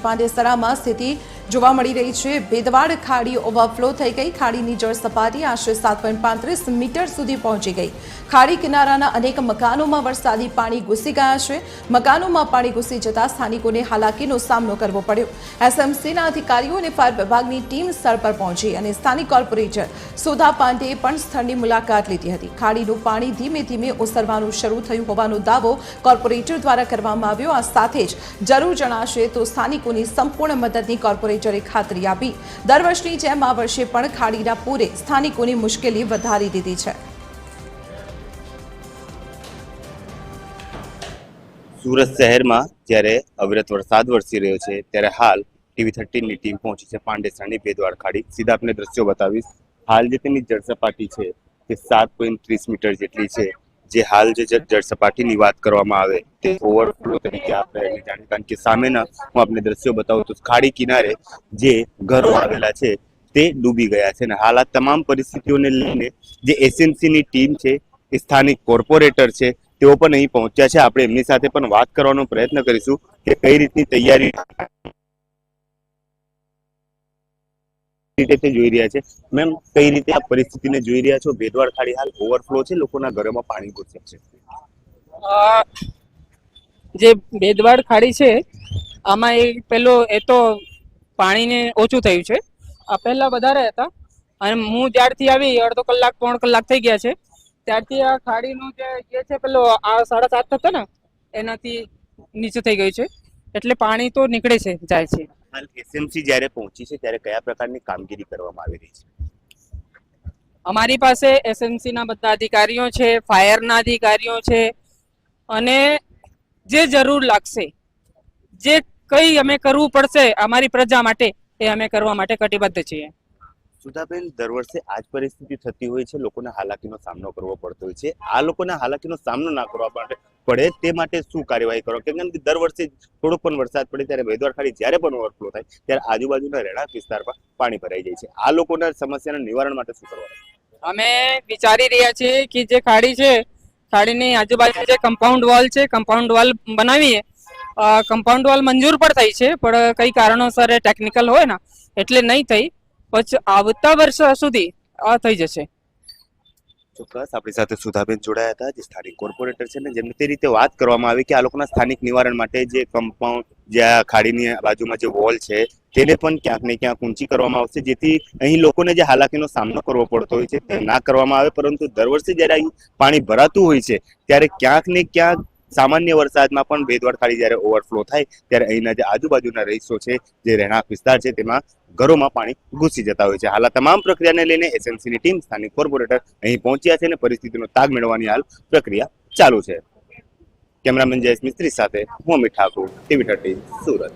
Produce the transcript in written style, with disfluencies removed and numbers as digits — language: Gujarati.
પાંડેસરામાં સ્થિતિ જોવા મળી રહી છે। ભેદવાડ ખાડી ઓવરફ્લો થઈ ગઈ। ખાડીની જળ સપાટી આશરે 7.35 મીટર સુધી પહોંચી ગઈ। ખાડી કિનારાના અનેક મકાનોમાં વરસાદી પાણી ઘૂસી ગયા છે। મકાનોમાં પાણી ઘૂસી જતા સ્થાનિકોને હાલાકીનો સામનો કરવો પડ્યો। એસએમસીના અધિકારીઓ અને ફાયર વિભાગની ટીમ સ્થળ પર પહોંચી અને સ્થાનિક કોર્પોરેટર સુધા પાંડેએ પણ સ્થળની મુલાકાત લીધી હતી। ખાડીનું પાણી ધીમે ધીમે ઓસરવાનું શરૂ થયું હોવાનો દાવો કોર્પોરેટર દ્વારા કરવામાં આવ્યો। આ સાથે જ જરૂર જણાશે તો સ્થાનિકોની સંપૂર્ણ મદદની કોર્પોરેટરે ખાતરી આપી। દર વર્ષની જેમ આ વર્ષે પણ ખાડીના પૂરે સ્થાનિકોની મુશ્કેલી વધારી દીધી છે। સુરત શહેરમાં જ્યારે અવિરત વરસાદ વરસી રહ્યો છે ત્યારે હાલ TV13ની ટીમ પહોંચી છે પાંડેસરાની ભેદવાડ ખાડી। સીધા આપને દ્રશ્યો બતાવીશ। હાલ જે તેની જળ સપાટી છે તે 7.30 મીટર જેટલી છે। જે હાલ જે જળ સપાટીની વાત કરવામાં આવે તે ઓવરફ્લો તરીકે આપણે જાણીએ, કારણ કે સામેના હું આપને દ્રશ્યો બતાવું તો ખાડી કિનારે જે ઘરો આવેલા છે તે ડૂબી ગયા છે અને હાલ આ તમામ પરિસ્થિતિઓને લઈને જે એસએમસીની ટીમ છે, સ્થાનિક કોર્પોરેટર છે, તેઓ પણ અહીં પહોંચ્યા છે। આપણે એમની સાથે પણ વાત કરવાનો પ્રયત્ન કરીશું કે કઈ રીતની તૈયારી રીતે જોઈ રહ્યા છે। મેમ, કઈ રીતે આ પરિસ્થિતિને જોઈ રહ્યા છો? ભેદવાડ ખાડી હાલ ઓવરફ્લો છે, લોકોના ઘરોમાં પાણી ઘૂસે છે। જે ભેદવાડ ખાડી છે આમાં એ તો પાણીને ઓછું થયું છે। આ પહેલા વધારે હતા અને હું જ્યારથી આવી અડધો કલાક પોણ કલાક થઈ ગયા છે ત્યારથી આ ખાડીનું જે છે પેલો આ 7.5 હતો ને એનાથી નીચે થઈ ગયું છે, એટલે પાણી તો નીકળે છે, જાય છે। હાલ એસએમસી જ્યારે પહોંચી છે ત્યારે કયા પ્રકારની કામગીરી કરવામાં આવી રહી છે? અમારી પાસે એસએમસી ના બધા અધિકારીઓ છે, ફાયરના અધિકારીઓ છે અને જે જરૂર લાગશે, જે કંઈ અમે કરવું પડશે અમારી પ્રજા માટે એ અમે કરવા માટે કટિબદ્ધ છીએ। સુધાબેન, દર વર્ષે આ જ પરિસ્થિતિ થતી હોય છે, લોકોને હાલાકીનો સામનો કરવો પડતો હોય છે। આ લોકોને હાલાકીનો સામનો ના કરવા માટે પડે તે માટે શું કાર્યવાહી કરો? કેમ કે દર વર્ષે થોડોક પણ વરસાદ પડે ત્યારે ભેદવાડ ખાડી જ્યારે પણ ઓવરફ્લો થાય ત્યારે આજુબાજુના રહેણાંક વિસ્તારમાં પાણી ભરાઈ જાય છે। આ લોકોના સમસ્યાના નિવારણ માટે શું કરવાનું? અમે વિચારી રહ્યા છીએ કે જે ખાડી છે, ખાડીની આજુબાજુ જે કમ્પાઉન્ડ વોલ છે, કમ્પાઉન્ડ વોલ બનાવીએ। કમ્પાઉન્ડ વોલ મંજૂર પણ થઈ છે, પણ કઈ કારણોસર ટેકનિકલ હોય ને એટલે નહીં થઈ, પછી આવતા વર્ષ સુધી આ થઈ જશે। ચોક્કસ, આપણી સાથે સુધાબેન જોડાયા હતા, જે સ્થાનિક કોર્પોરેટર છે ને જેમને તે રીતે વાત કરવામાં આવી કે આ લોકોના સ્થાનિક નિવારણ માટે જે કમ્પાઉન્ડ, જે આ ખાડીની બાજુમાં જે વોલ છે તેને પણ ક્યાંક ને ક્યાંક ઊંચી કરવામાં આવશે, જેથી અહીં લોકોને જે હાલાકીનો સામનો કરવો પડતો હોય છે તે ના કરવામાં આવે। પરંતુ દર વર્ષે જ્યારે અહીં પાણી ભરાતું હોય છે ત્યારે ક્યાંક ને ક્યાંક સામાન્ય વરસાદમાં પણ ભેદવાડ ખાડી જ્યારે ઓવરફ્લો થાય ત્યારે અહીંના જે આજુબાજુના રહીશો છે, જે રહેણાંક વિસ્તાર છે, તેમાં ઘરોમાં પાણી ઘૂસી જતા હોય છે। હાલ આ તમામ પ્રક્રિયાને લઈને એસએમસીની ટીમ, સ્થાનિક કોર્પોરેટર અહીં પહોંચ્યા છે અને પરિસ્થિતિનો તાગ મેળવવાની હાલ પ્રક્રિયા ચાલુ છે। કેમેરામેન જયેશ મિસ્ત્રી સાથે હું અમિત ઠાકોર, TV13 સુરત।